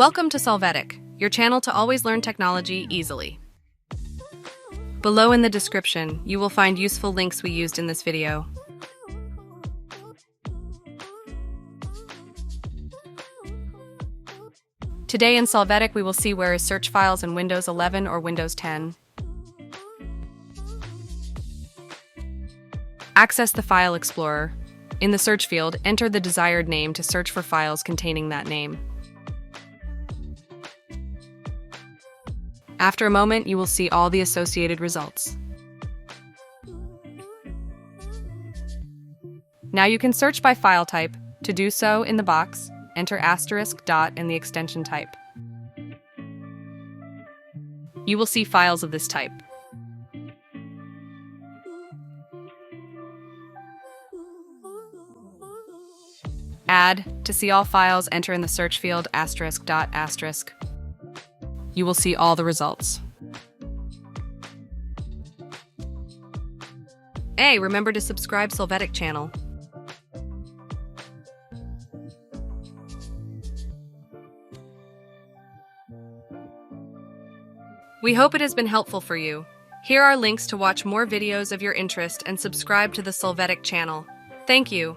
Welcome to Solvetic, your channel to always learn technology easily. Below in the description, you will find useful links we used in this video. Today in Solvetic, we will see where is search files in Windows 11 or Windows 10. Access the File Explorer. In the search field, enter the desired name to search for files containing that name. After a moment, you will see all the associated results. Now you can search by file type. To do so, in the box, enter *.* and the extension type. You will see files of this type. Add. To see all files, enter in the search field *.*. You will see all the results. Hey, remember to subscribe Solvetic channel. We hope it has been helpful for you. Here are links to watch more videos of your interest and subscribe to the Solvetic channel. Thank you.